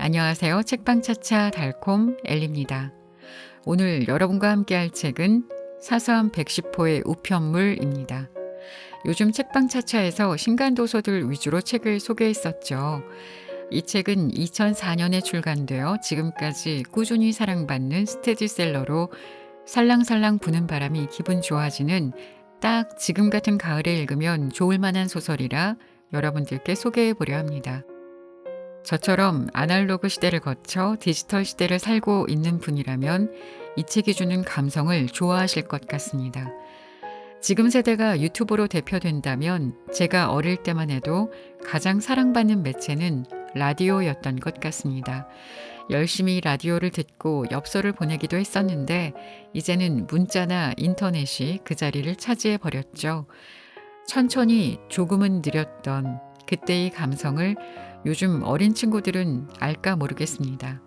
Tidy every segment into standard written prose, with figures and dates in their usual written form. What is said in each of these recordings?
안녕하세요. 책방차차 달콤 엘리입니다. 오늘 여러분과 함께할 책은 사서한 110호의 우편물입니다. 요즘 책방차차에서 신간도서들 위주로 책을 소개했었죠. 이 책은 2004년에 출간되어 지금까지 꾸준히 사랑받는 스테디셀러로 살랑살랑 부는 바람이 기분 좋아지는 딱 지금 같은 가을에 읽으면 좋을 만한 소설이라 여러분들께 소개해 보려 합니다. 저처럼 아날로그 시대를 거쳐 디지털 시대를 살고 있는 분이라면 이 책이 주는 감성을 좋아하실 것 같습니다. 지금 세대가 유튜브로 대표된다면 제가 어릴 때만 해도 가장 사랑받는 매체는 라디오였던 것 같습니다. 열심히 라디오를 듣고 엽서를 보내기도 했었는데 이제는 문자나 인터넷이 그 자리를 차지해 버렸죠. 천천히 조금은 느렸던 그때의 감성을 요즘 어린 친구들은 알까 모르겠습니다.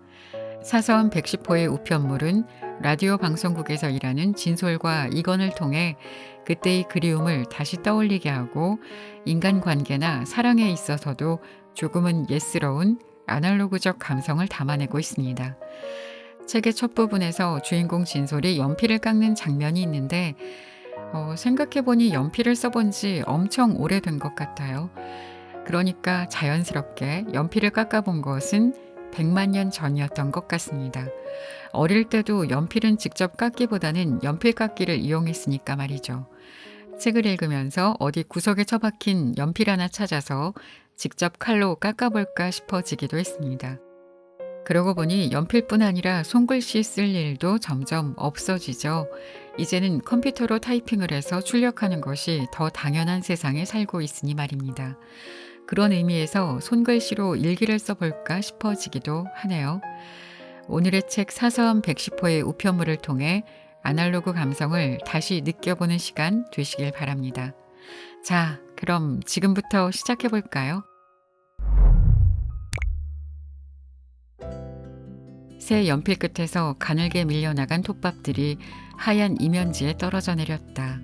사서한 110호의 우편물은 라디오 방송국에서 일하는 진솔과 이건을 통해 그때의 그리움을 다시 떠올리게 하고 인간관계나 사랑에 있어서도 조금은 옛스러운 아날로그적 감성을 담아내고 있습니다. 책의 첫 부분에서 주인공 진솔이 연필을 깎는 장면이 있는데 생각해보니 연필을 써본 지 엄청 오래된 것 같아요. 그러니까 자연스럽게 연필을 깎아본 것은 100만 년 전이었던 것 같습니다. 어릴 때도 연필은 직접 깎기보다는 연필 깎기를 이용했으니까 말이죠. 책을 읽으면서 어디 구석에 처박힌 연필 하나 찾아서 직접 칼로 깎아볼까 싶어지기도 했습니다. 그러고 보니 연필뿐 아니라 손글씨 쓸 일도 점점 없어지죠. 이제는 컴퓨터로 타이핑을 해서 출력하는 것이 더 당연한 세상에 살고 있으니 말입니다. 그런 의미에서 손글씨로 일기를 써볼까 싶어지기도 하네요. 오늘의 책 사서한 110호의 우편물을 통해 아날로그 감성을 다시 느껴보는 시간 되시길 바랍니다. 자, 그럼 지금부터 시작해볼까요? 새 연필 끝에서 가늘게 밀려나간 톱밥들이 하얀 이면지에 떨어져 내렸다.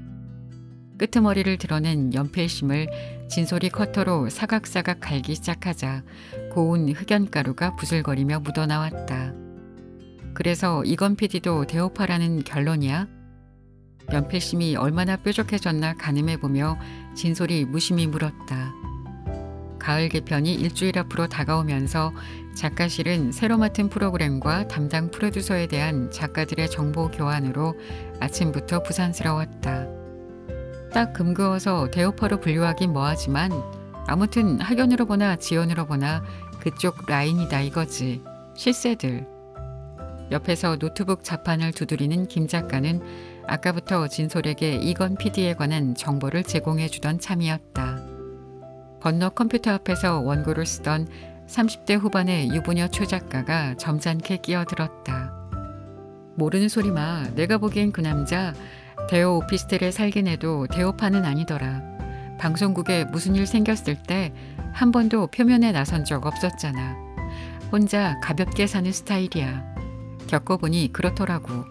끄트머리를 드러낸 연필심을 진솔이 커터로 사각사각 갈기 시작하자 고운 흑연가루가 부슬거리며 묻어나왔다. 그래서 이건 PD도 대오파라는 결론이야? 연필심이 얼마나 뾰족해졌나 가늠해보며 진솔이 무심히 물었다. 가을 개편이 일주일 앞으로 다가오면서 작가실은 새로 맡은 프로그램과 담당 프로듀서에 대한 작가들의 정보 교환으로 아침부터 부산스러웠다. 딱 금그어서 대오파로 분류하긴 뭐하지만 아무튼 학연으로 보나 지연으로 보나 그쪽 라인이다 이거지. 실세들. 옆에서 노트북 자판을 두드리는 김 작가는 아까부터 진솔에게 이건 PD에 관한 정보를 제공해 주던 참이었다. 건너 컴퓨터 앞에서 원고를 쓰던 30대 후반의 유부녀 최 작가가 점잖게 끼어들었다. 모르는 소리 마. 내가 보기엔 그 남자 대호 오피스텔에 살긴 해도 대호파는 아니더라. 방송국에 무슨 일 생겼을 때 한 번도 표면에 나선 적 없었잖아. 혼자 가볍게 사는 스타일이야. 겪어보니 그렇더라고.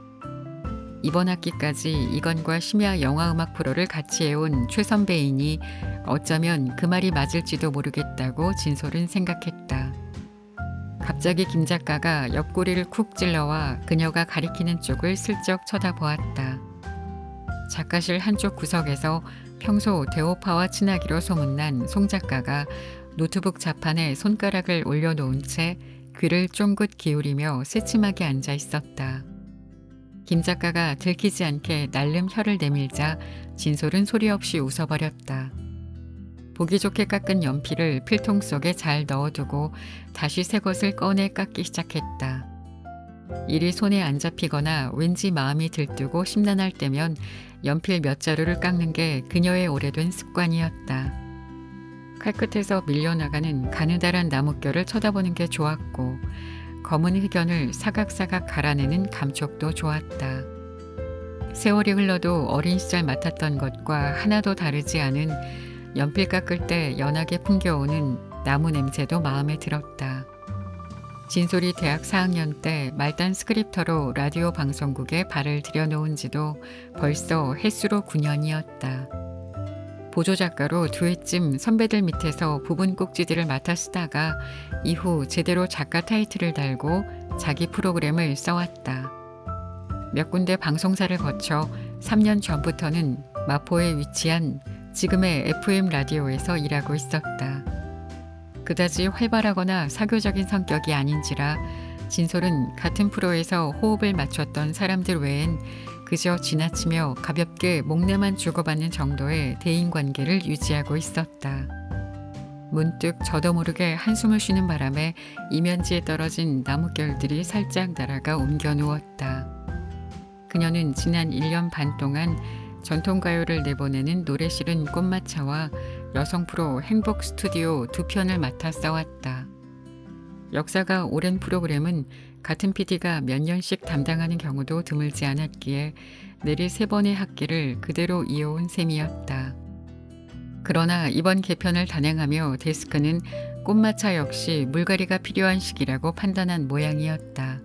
이번 학기까지 이건과 심야 영화음악 프로를 같이 해온 최 선배이니 어쩌면 그 말이 맞을지도 모르겠다고 진솔은 생각했다. 갑자기 김 작가가 옆구리를 쿡 찔러와 그녀가 가리키는 쪽을 슬쩍 쳐다보았다. 작가실 한쪽 구석에서 평소 대오파와 친하기로 소문난 송 작가가 노트북 자판에 손가락을 올려놓은 채 귀를 쫑긋 기울이며 새침하게 앉아 있었다. 김 작가가 들키지 않게 날름 혀를 내밀자 진솔은 소리 없이 웃어버렸다. 보기 좋게 깎은 연필을 필통 속에 잘 넣어두고 다시 새 것을 꺼내 깎기 시작했다. 일이 손에 안 잡히거나 왠지 마음이 들뜨고 심란할 때면 연필 몇 자루를 깎는 게 그녀의 오래된 습관이었다. 칼끝에서 밀려나가는 가느다란 나뭇결을 쳐다보는 게 좋았고 검은 흑연을 사각사각 갈아내는 감촉도 좋았다. 세월이 흘러도 어린 시절 맡았던 것과 하나도 다르지 않은 연필 깎을 때 연하게 풍겨오는 나무 냄새도 마음에 들었다. 진솔이 대학 4학년 때 말단 스크립터로 라디오 방송국에 발을 들여놓은 지도 벌써 햇수로 9년이었다. 보조작가로 두 해쯤 선배들 밑에서 부분 꼭지들을 맡아 쓰다가 이후 제대로 작가 타이틀을 달고 자기 프로그램을 써왔다. 몇 군데 방송사를 거쳐 3년 전부터는 마포에 위치한 지금의 FM 라디오에서 일하고 있었다. 그다지 활발하거나 사교적인 성격이 아닌지라 진솔은 같은 프로에서 호흡을 맞췄던 사람들 외엔 그저 지나치며 가볍게 목례만 주고받는 정도의 대인관계를 유지하고 있었다. 문득 저도 모르게 한숨을 쉬는 바람에 이면지에 떨어진 나뭇결들이 살짝 날아가 옮겨 누웠다. 그녀는 지난 1년 반 동안 전통가요를 내보내는 노래 실은 꽃마차와 여성 프로 행복 스튜디오 두 편을 맡아 써왔다. 역사가 오랜 프로그램은 같은 PD가 몇 년씩 담당하는 경우도 드물지 않았기에 내리 3번의 학기를 그대로 이어온 셈이었다. 그러나 이번 개편을 단행하며 데스크는 꽃마차 역시 물갈이가 필요한 시기라고 판단한 모양이었다.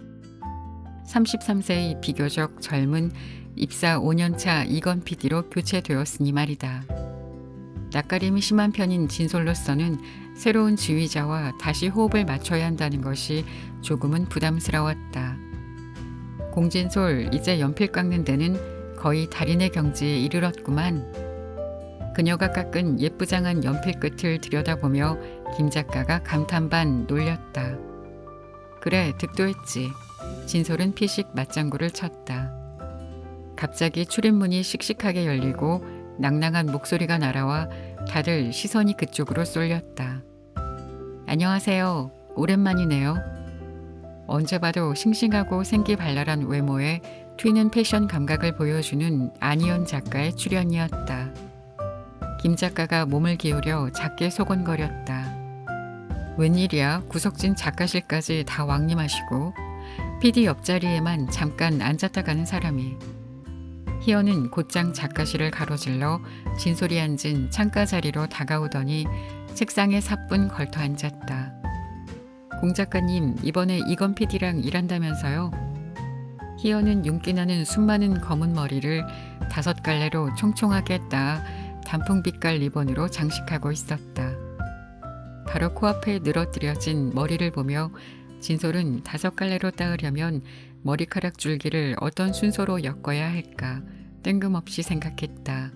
33세의 비교적 젊은 입사 5년차 이건 PD로 교체되었으니 말이다. 낯가림이 심한 편인 진솔로서는 새로운 지휘자와 다시 호흡을 맞춰야 한다는 것이 조금은 부담스러웠다. 공진솔 이제 연필 깎는 데는 거의 달인의 경지에 이르렀구만. 그녀가 깎은 예쁘장한 연필 끝을 들여다보며 김 작가가 감탄 반 놀렸다. 그래, 득도했지. 진솔은 피식 맞장구를 쳤다. 갑자기 출입문이 씩씩하게 열리고 낭낭한 목소리가 날아와 다들 시선이 그쪽으로 쏠렸다. 안녕하세요. 오랜만이네요. 언제 봐도 싱싱하고 생기발랄한 외모에 튀는 패션 감각을 보여주는 안희연 작가의 출연이었다. 김 작가가 몸을 기울여 작게 소곤거렸다. 웬일이야, 구석진 작가실까지 다 왕림하시고 PD 옆자리에만 잠깐 앉았다 가는 사람이. 희연은 곧장 작가실을 가로질러 진솔이 앉은 창가 자리로 다가오더니 책상에 사뿐 걸터 앉았다. 공 작가님, 이번에 이건 PD랑 일한다면서요? 희연은 윤기 나는 숨많은 검은 머리를 5갈래로 총총하게 따 단풍빛깔 리본으로 장식하고 있었다. 바로 코앞에 늘어뜨려진 머리를 보며 진솔은 5갈래로 따으려면 머리카락 줄기를 어떤 순서로 엮어야 할까 뜬금없이 생각했다.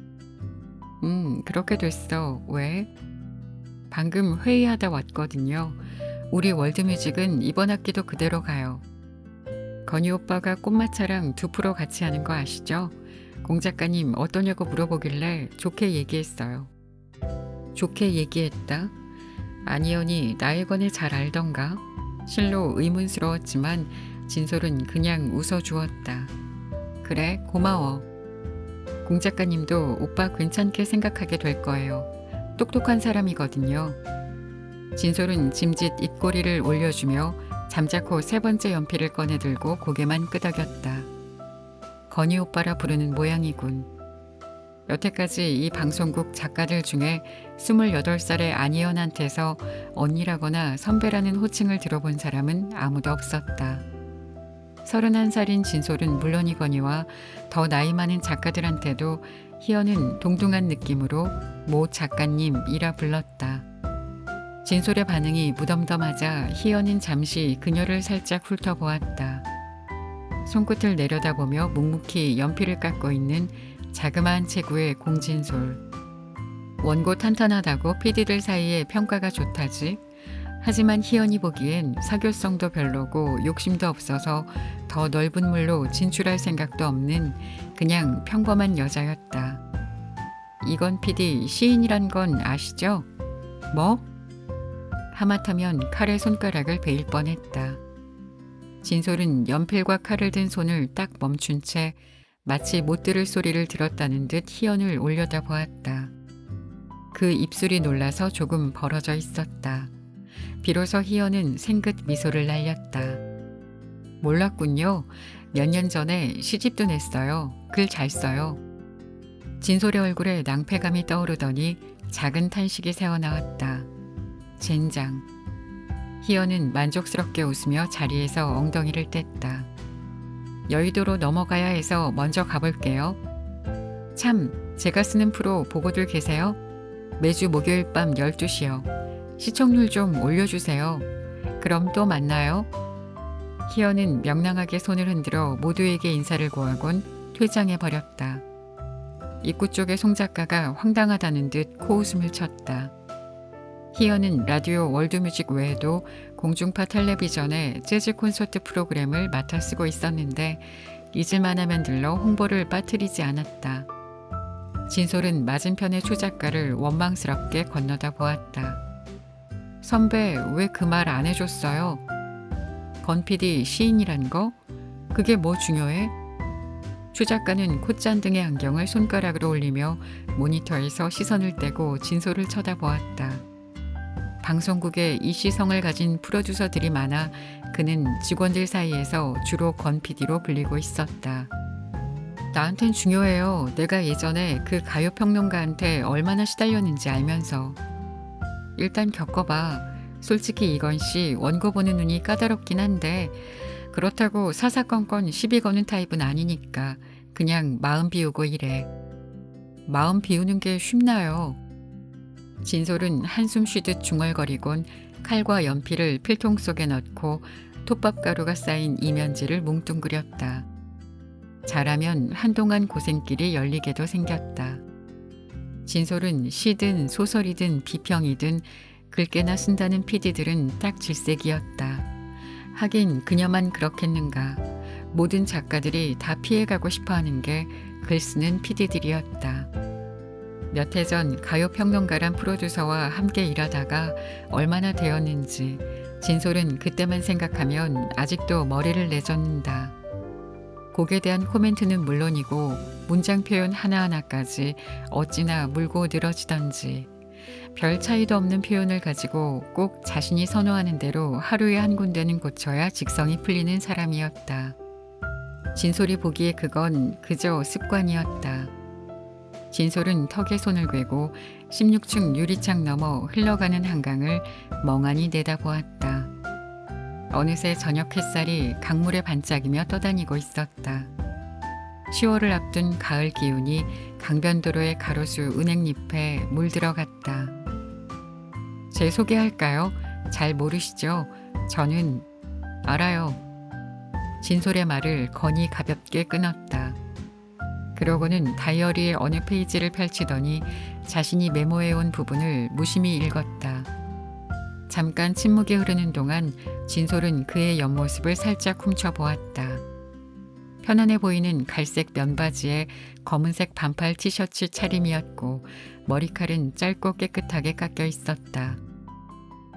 그렇게 됐어. 왜? 방금 회의하다 왔거든요. 우리 월드뮤직은 이번 학기도 그대로 가요. 건희 오빠가 꽃마차랑 2% 같이 하는 거 아시죠? 공 작가님 어떠냐고 물어보길래 좋게 얘기했어요. 좋게 얘기했다? 안희연이 나에 관해 잘 알던가? 실로 의문스러웠지만 진솔은 그냥 웃어주었다. 그래, 고마워. 공 작가님도 오빠 괜찮게 생각하게 될 거예요. 똑똑한 사람이거든요. 진솔은 짐짓 입꼬리를 올려주며 잠자코 3번째 연필을 꺼내들고 고개만 끄덕였다. 건희 오빠라 부르는 모양이군. 여태까지 이 방송국 작가들 중에 28살의 안희연한테서 언니라거나 선배라는 호칭을 들어본 사람은 아무도 없었다. 31살인 진솔은 물론이거니와 더 나이 많은 작가들한테도 희연은 동등한 느낌으로 모 작가님이라 불렀다. 진솔의 반응이 무덤덤하자 희연은 잠시 그녀를 살짝 훑어보았다. 손끝을 내려다보며 묵묵히 연필을 깎고 있는 자그마한 체구의 공진솔. 원고 탄탄하다고 PD들 사이에 평가가 좋다지. 하지만 희연이 보기엔 사교성도 별로고 욕심도 없어서 더 넓은 물로 진출할 생각도 없는 그냥 평범한 여자였다. 이건 PD 시인이란 건 아시죠? 뭐? 하마터면 칼에 손가락을 베일 뻔했다. 진솔은 연필과 칼을 든 손을 딱 멈춘 채 마치 못 들을 소리를 들었다는 듯 희연을 올려다보았다. 그 입술이 놀라서 조금 벌어져 있었다. 비로소 희연은 생긋 미소를 날렸다. 몰랐군요. 몇 년 전에 시집도 냈어요. 글 잘 써요. 진솔의 얼굴에 낭패감이 떠오르더니 작은 탄식이 새어나왔다. 젠장. 희연은 만족스럽게 웃으며 자리에서 엉덩이를 뗐다. 여의도로 넘어가야 해서 먼저 가볼게요. 참, 제가 쓰는 프로 보고들 계세요? 매주 목요일 밤 12시요. 시청률 좀 올려주세요. 그럼 또 만나요. 희연은 명랑하게 손을 흔들어 모두에게 인사를 고하곤 퇴장해버렸다. 입구 쪽에 송 작가가 황당하다는 듯 코웃음을 쳤다. 희연은 라디오 월드뮤직 외에도 공중파 텔레비전의 재즈 콘서트 프로그램을 맡아 쓰고 있었는데 잊을만 하면 들러 홍보를 빠뜨리지 않았다. 진솔은 맞은편의 초 작가를 원망스럽게 건너다 보았다. 선배, 왜 그 말 안 해줬어요? 건 PD 시인이란 거? 그게 뭐 중요해? 추 작가는 콧잔등의 안경을 손가락으로 올리며 모니터에서 시선을 떼고 진솔을 쳐다보았다. 방송국에 이 시성을 가진 프로듀서들이 많아 그는 직원들 사이에서 주로 건 PD로 불리고 있었다. 나한텐 중요해요. 내가 예전에 그 가요평론가한테 얼마나 시달렸는지 알면서. 일단 겪어봐. 솔직히 이건 씨 원고 보는 눈이 까다롭긴 한데 그렇다고 사사건건 시비 거는 타입은 아니니까 그냥 마음 비우고 이래. 마음 비우는 게 쉽나요? 진솔은 한숨 쉬듯 중얼거리곤 칼과 연필을 필통 속에 넣고 톱밥가루가 쌓인 이면지를 뭉뚱그렸다. 잘하면 한동안 고생길이 열리게도 생겼다. 진솔은 시든 소설이든 비평이든 글깨나 쓴다는 PD들은 딱 질색이었다. 하긴 그녀만 그렇겠는가. 모든 작가들이 다 피해가고 싶어하는 게 글 쓰는 PD들이었다. 몇 해 전 가요평론가란 프로듀서와 함께 일하다가 얼마나 되었는지 진솔은 그때만 생각하면 아직도 머리를 내젓는다. 곡에 대한 코멘트는 물론이고 문장 표현 하나하나까지 어찌나 물고 늘어지던지 별 차이도 없는 표현을 가지고 꼭 자신이 선호하는 대로 하루에 한 군데는 고쳐야 직성이 풀리는 사람이었다. 진솔이 보기에 그건 그저 습관이었다. 진솔은 턱에 손을 괴고 16층 유리창 너머 흘러가는 한강을 멍하니 내다보았다. 어느새 저녁 햇살이 강물에 반짝이며 떠다니고 있었다. 10월을 앞둔 가을 기운이 강변도로의 가로수 은행잎에 물들어갔다. 제 소개할까요? 잘 모르시죠? 저는 알아요. 진솔의 말을 건이 가볍게 끊었다. 그러고는 다이어리의 어느 페이지를 펼치더니 자신이 메모해온 부분을 무심히 읽었다. 잠깐 침묵이 흐르는 동안 진솔은 그의 옆모습을 살짝 훔쳐보았다. 편안해 보이는 갈색 면바지에 검은색 반팔 티셔츠 차림이었고 머리칼은 짧고 깨끗하게 깎여 있었다.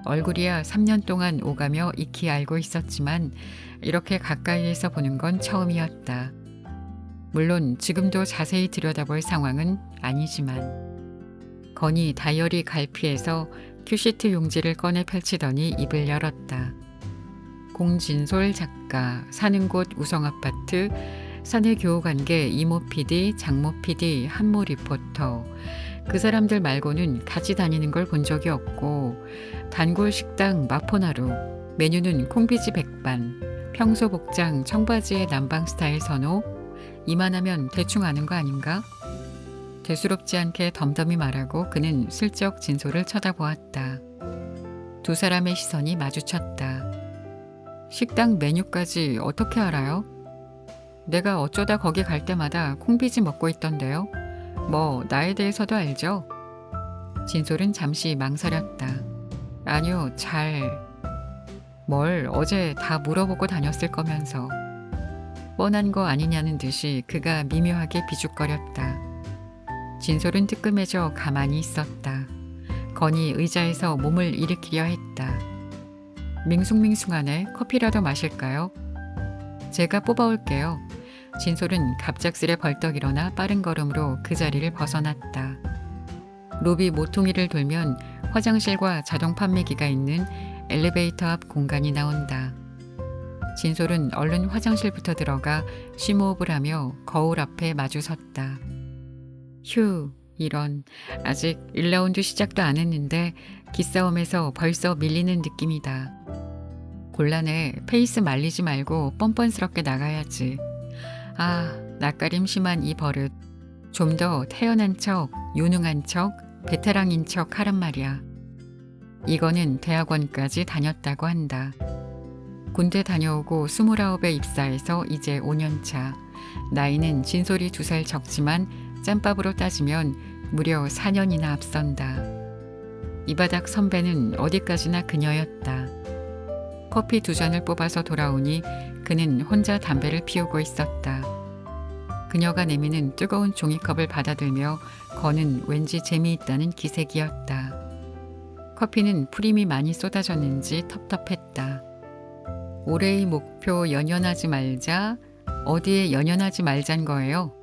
얼굴이야 3년 동안 오가며 익히 알고 있었지만 이렇게 가까이에서 보는 건 처음이었다. 물론 지금도 자세히 들여다볼 상황은 아니지만 건이 다이어리 갈피에서 큐시트 용지를 꺼내 펼치더니 입을 열었다. 공진솔 작가, 사는 곳 우성아파트, 사내 교우관계 이모 PD, 장모 PD, 한모 리포터. 그 사람들 말고는 같이 다니는 걸 본 적이 없고 단골 식당 마포나루, 메뉴는 콩비지 백반, 평소 복장 청바지에 남방 스타일 선호. 이만하면 대충 아는 거 아닌가? 대수롭지 않게 덤덤히 말하고 그는 슬쩍 진솔을 쳐다보았다. 두 사람의 시선이 마주쳤다. 식당 메뉴까지 어떻게 알아요? 내가 어쩌다 거기 갈 때마다 콩비지 먹고 있던데요. 뭐 나에 대해서도 알죠? 진솔은 잠시 망설였다. 아니요, 뭘 어제 다 물어보고 다녔을 거면서. 뻔한 거 아니냐는 듯이 그가 미묘하게 비죽거렸다. 진솔은 뜨끔해져 가만히 있었다. 건이 의자에서 몸을 일으키려 했다. 밍숭밍숭하네. 커피라도 마실까요? 제가 뽑아올게요. 진솔은 갑작스레 벌떡 일어나 빠른 걸음으로 그 자리를 벗어났다. 로비 모퉁이를 돌면 화장실과 자동 판매기가 있는 엘리베이터 앞 공간이 나온다. 진솔은 얼른 화장실부터 들어가 심호흡을 하며 거울 앞에 마주 섰다. 휴, 이런. 아직 1라운드 시작도 안 했는데 기싸움에서 벌써 밀리는 느낌이다. 곤란해. 페이스 말리지 말고 뻔뻔스럽게 나가야지. 아, 낯가림 심한 이 버릇. 좀 더 태연한 척, 유능한 척, 베테랑인 척 하란 말이야. 이거는 대학원까지 다녔다고 한다. 군대 다녀오고 29에 입사해서 이제 5년 차. 나이는 진솔이 2살 적지만 짬밥으로 따지면 무려 4년이나 앞선다. 이 바닥 선배는 어디까지나 그녀였다. 커피 2잔을 뽑아서 돌아오니 그는 혼자 담배를 피우고 있었다. 그녀가 내미는 뜨거운 종이컵을 받아들며 거는 왠지 재미있다는 기색이었다. 커피는 프림이 많이 쏟아졌는지 텁텁했다. 올해의 목표 연연하지 말자. 어디에 연연하지 말잔 거예요?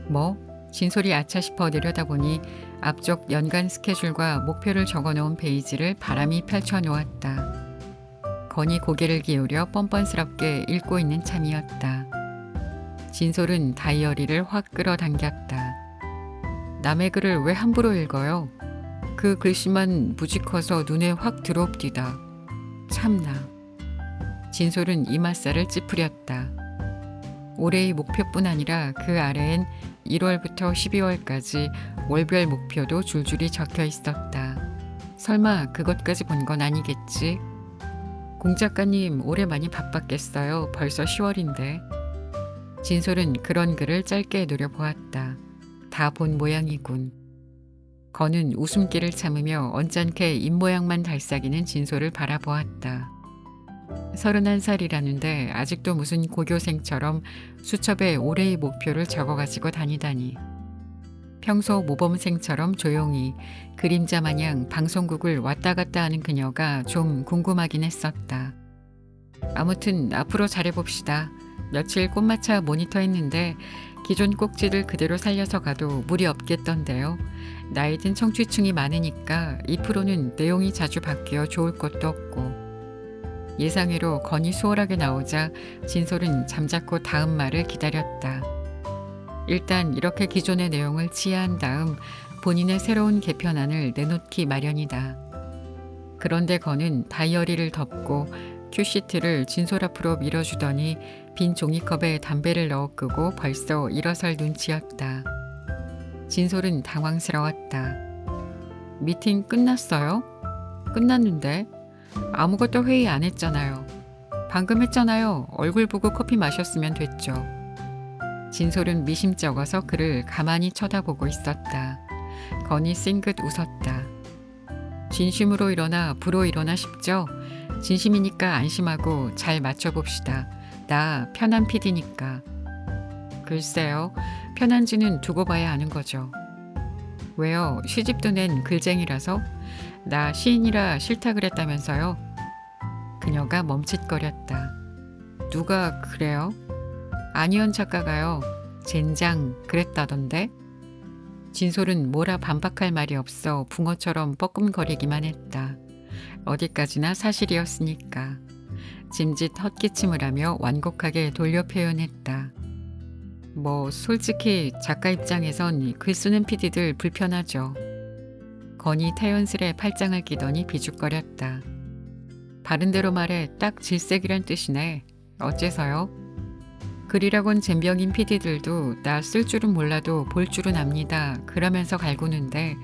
뭐? 진솔이 아차 싶어 내려다보니 앞쪽 연간 스케줄과 목표를 적어놓은 페이지를 바람이 펼쳐놓았다. 건이 고개를 기울여 뻔뻔스럽게 읽고 있는 참이었다. 진솔은 다이어리를 확 끌어당겼다. 남의 글을 왜 함부로 읽어요? 그 글씨만 무지 커서 눈에 확 들어옵디다. 참나. 진솔은 이맛살을 찌푸렸다. 올해의 목표뿐 아니라 그 아래엔 1월부터 12월까지 월별 목표도 줄줄이 적혀 있었다. 설마 그것까지 본 건 아니겠지? 공 작가님 올해 많이 바빴겠어요. 벌써 10월인데. 진솔은 그런 글을 짧게 노려보았다. 다 본 모양이군. 건은 웃음기를 참으며 언짢게 입모양만 달싹이는 진솔을 바라보았다. 31살이라는데 아직도 무슨 고교생처럼 수첩에 올해의 목표를 적어가지고 다니다니. 평소 모범생처럼 조용히 그림자 마냥 방송국을 왔다 갔다 하는 그녀가 좀 궁금하긴 했었다. 아무튼 앞으로 잘해봅시다. 며칠 꽃마차 모니터 했는데 기존 꼭지를 그대로 살려서 가도 무리 없겠던데요. 나이 든 청취층이 많으니까 이 프로는 내용이 자주 바뀌어 좋을 것도 없고. 예상외로 건이 수월하게 나오자 진솔은 잠자코 다음 말을 기다렸다. 일단 이렇게 기존의 내용을 치하한 다음 본인의 새로운 개편안을 내놓기 마련이다. 그런데 건은 다이어리를 덮고 큐시트를 진솔 앞으로 밀어주더니 빈 종이컵에 담배를 넣어 끄고 벌써 일어설 눈치였다. 진솔은 당황스러웠다. 미팅 끝났어요? 끝났는데? 아무것도 회의 안 했잖아요. 방금 했잖아요. 얼굴 보고 커피 마셨으면 됐죠. 진솔은 미심쩍어서 그를 가만히 쳐다보고 있었다. 건이 싱긋 웃었다. 진심으로 일어나 부로 일어나 싶죠? 진심이니까 안심하고 잘 맞춰봅시다. 나 편한 PD니까. 글쎄요. 편한지는 두고 봐야 아는 거죠. 왜요? 시집도 낸 글쟁이라서? 나 시인이라 싫다 그랬다면서요? 그녀가 멈칫거렸다. 누가 그래요? 안희연 작가가요. 젠장 그랬다던데? 진솔은 뭐라 반박할 말이 없어 붕어처럼 뻐끔거리기만 했다. 어디까지나 사실이었으니까. 짐짓 헛기침을 하며 완곡하게 돌려 표현했다. 뭐 솔직히 작가 입장에선 글 쓰는 PD들 불편하죠. 건이 태연스레 팔짱을 끼더니 비죽거렸다. 바른대로 말해 딱 질색이란 뜻이네. 어째서요? 글이라곤 젬병인 PD들도 나 쓸 줄은 몰라도 볼 줄은 압니다. 그러면서 갈구는데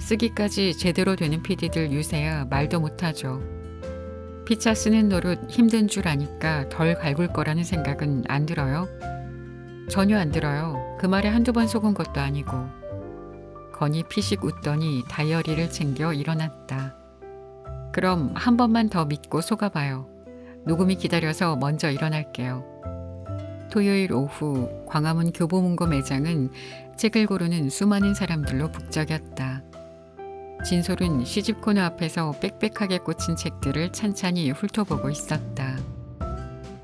쓰기까지 제대로 되는 PD들 유세야 말도 못하죠. 피차 쓰는 노릇 힘든 줄 아니까 덜 갈굴 거라는 생각은 안 들어요? 전혀 안 들어요. 그 말에 한두 번 속은 것도 아니고. 건이 피식 웃더니 다이어리를 챙겨 일어났다. 그럼 한 번만 더 믿고 속아봐요. 녹음이 기다려서 먼저 일어날게요. 토요일 오후 광화문 교보문고 매장은 책을 고르는 수많은 사람들로 북적였다. 진솔은 시집 코너 앞에서 빽빽하게 꽂힌 책들을 찬찬히 훑어보고 있었다.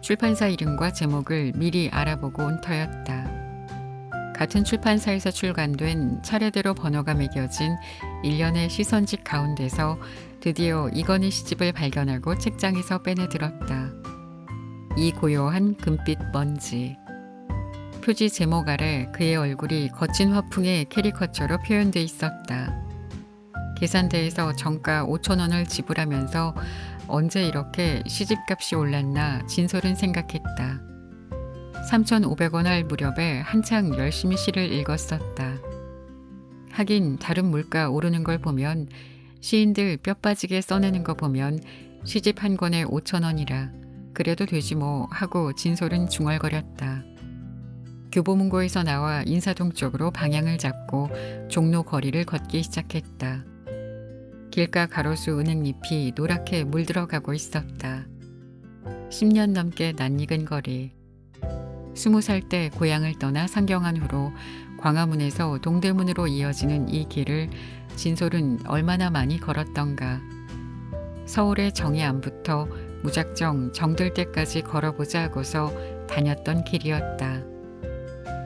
출판사 이름과 제목을 미리 알아보고 온 터였다. 같은 출판사에서 출간된 차례대로 번호가 매겨진 일련의 시선집 가운데서 드디어 이건희 시집을 발견하고 책장에서 빼내들었다. 이 고요한 금빛 먼지. 표지 제목 아래 그의 얼굴이 거친 화풍의 캐리커처로 표현돼 있었다. 계산대에서 정가 5,000원을 지불하면서 언제 이렇게 시집값이 올랐나 진솔은 생각했다. 3,500원 할 무렵에 한창 열심히 시를 읽었었다. 하긴 다른 물가 오르는 걸 보면 시인들 뼈 빠지게 써내는 거 보면 시집 한 권에 5,000원이라 그래도 되지 뭐 하고 진솔은 중얼거렸다. 교보문고에서 나와 인사동 쪽으로 방향을 잡고 종로 거리를 걷기 시작했다. 길가 가로수 은행잎이 노랗게 물들어가고 있었다. 10년 넘게 낯익은 거리. 20살 때 고향을 떠나 상경한 후로 광화문에서 동대문으로 이어지는 이 길을 진솔은 얼마나 많이 걸었던가. 서울의 정이 안 붙어 무작정 정들 때까지 걸어보자 하고서 다녔던 길이었다.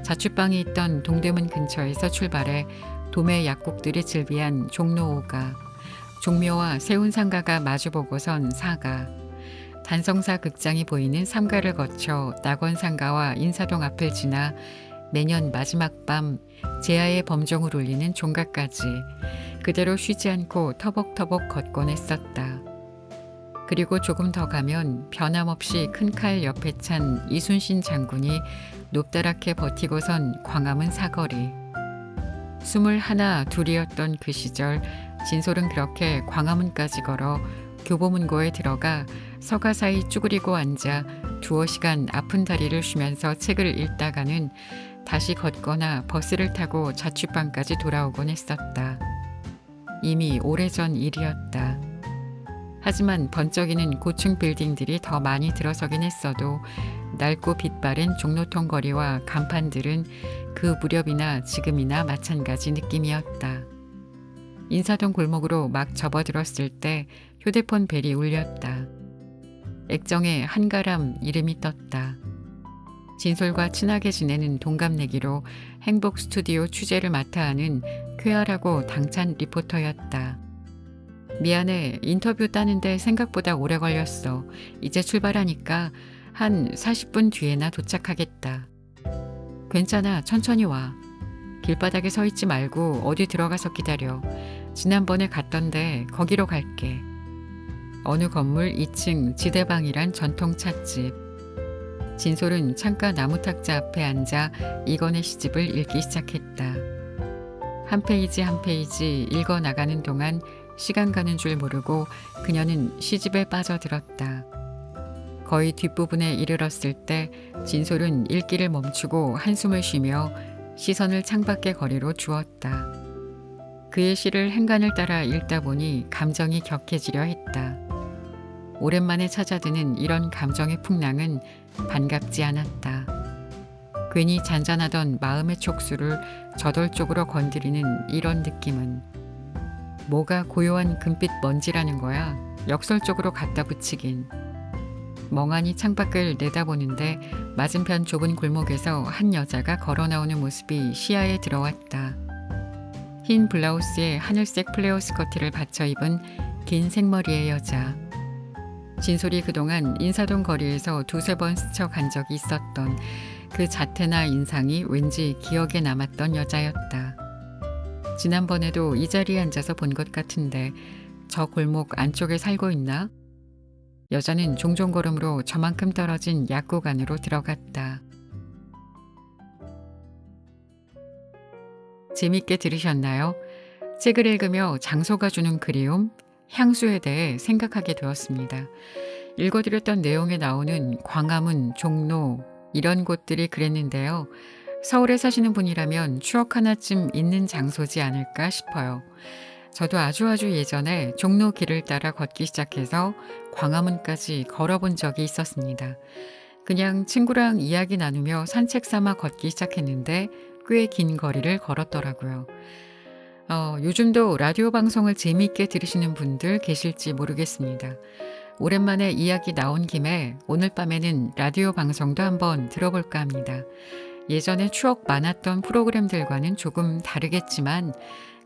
자취방이 있던 동대문 근처에서 출발해 도매 약국들이 즐비한 종로 5가, 종묘와 세운상가가 마주보고선 4가, 단성사 극장이 보이는 3가를 거쳐 낙원상가와 인사동 앞을 지나 매년 마지막 밤 제야의 범종을 울리는 종가까지 그대로 쉬지 않고 터벅터벅 걷곤 했었다. 그리고 조금 더 가면 변함없이 큰 칼 옆에 찬 이순신 장군이 높다랗게 버티고선 광화문 사거리. 21, 2이었던 그 시절 진솔은 그렇게 광화문까지 걸어 교보문고에 들어가 서가 사이 쭈그리고 앉아 두어 시간 아픈 다리를 쉬면서 책을 읽다가는 다시 걷거나 버스를 타고 자취방까지 돌아오곤 했었다. 이미 오래전 일이었다. 하지만 번쩍이는 고층 빌딩들이 더 많이 들어서긴 했어도 낡고 빛바랜 종로통 거리와 간판들은 그 무렵이나 지금이나 마찬가지 느낌이었다. 인사동 골목으로 막 접어들었을 때 휴대폰 벨이 울렸다. 액정에 한가람 이름이 떴다. 진솔과 친하게 지내는 동갑내기로 행복 스튜디오 취재를 맡아 하는 쾌활하고 당찬 리포터였다. 미안해, 인터뷰 따는데 생각보다 오래 걸렸어. 이제 출발하니까 한 40분 뒤에나 도착하겠다. 괜찮아, 천천히 와. 길바닥에 서 있지 말고 어디 들어가서 기다려. 지난번에 갔던데 거기로 갈게. 어느 건물 2층 지대방이란 전통 찻집. 진솔은 창가 나무탁자 앞에 앉아 이건의 시집을 읽기 시작했다. 한 페이지 한 페이지 읽어 나가는 동안 시간 가는 줄 모르고 그녀는 시집에 빠져들었다. 거의 뒷부분에 이르렀을 때 진솔은 읽기를 멈추고 한숨을 쉬며 시선을 창밖의 거리로 주었다. 그의 시를 행간을 따라 읽다 보니 감정이 격해지려 했다. 오랜만에 찾아드는 이런 감정의 풍랑은 반갑지 않았다. 괜히 잔잔하던 마음의 촉수를 저돌적으로 건드리는 이런 느낌은 뭐가 고요한 금빛 먼지라는 거야. 역설적으로 갖다 붙이긴. 멍하니 창밖을 내다보는데 맞은편 좁은 골목에서 한 여자가 걸어 나오는 모습이 시야에 들어왔다. 흰 블라우스에 하늘색 플레어 스커트를 받쳐 입은 긴 생머리의 여자. 진솔이 그동안 인사동 거리에서 두세 번 스쳐간 적이 있었던 그 자태나 인상이 왠지 기억에 남았던 여자였다. 지난번에도 이 자리에 앉아서 본 것 같은데 저 골목 안쪽에 살고 있나? 여자는 종종 걸음으로 저만큼 떨어진 약국 안으로 들어갔다. 재밌게 들으셨나요? 책을 읽으며 장소가 주는 그리움, 향수에 대해 생각하게 되었습니다. 읽어드렸던 내용에 나오는 광화문, 종로 이런 곳들이 그랬는데요. 서울에 사시는 분이라면 추억 하나쯤 있는 장소지 않을까 싶어요. 저도 아주 예전에 종로 길을 따라 걷기 시작해서 광화문까지 걸어본 적이 있었습니다. 그냥 친구랑 이야기 나누며 산책 삼아 걷기 시작했는데 꽤 긴 거리를 걸었더라고요. 요즘도 라디오 방송을 재미있게 들으시는 분들 계실지 모르겠습니다. 오랜만에 이야기 나온 김에 오늘 밤에는 라디오 방송도 한번 들어볼까 합니다. 예전에 추억 많았던 프로그램들과는 조금 다르겠지만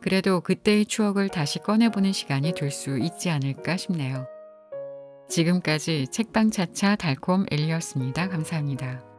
그래도 그때의 추억을 다시 꺼내보는 시간이 될 수 있지 않을까 싶네요. 지금까지 책방차차 달콤 엘리였습니다. 감사합니다.